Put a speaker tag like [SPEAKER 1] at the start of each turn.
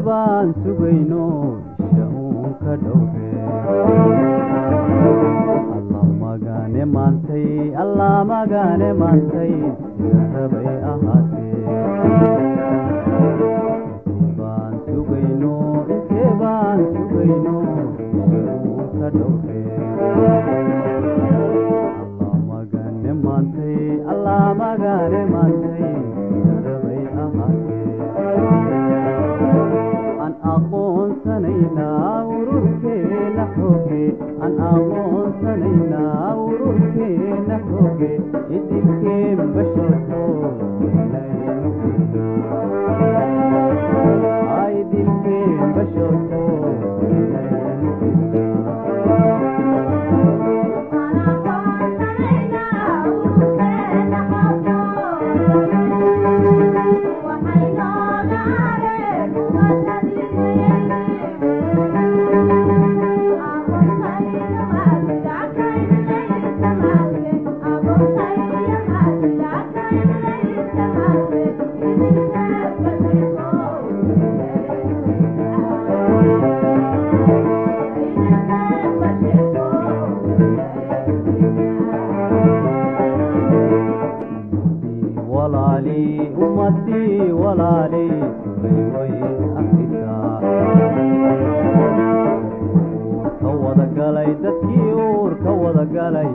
[SPEAKER 1] baan sugayno shaun ka dhowre alla magane maantay rabay ahaatee baan sugayno shaun ka dhowre alla magane maantay rabay ahaatee أغونسنينا وركينا حوجي أن أغونسنينا وركينا حوجي إديك كم بشرتو إديك كم بشرتو أمتي ولالي وين أحسا كوضا قالي تذكير كوضا قالي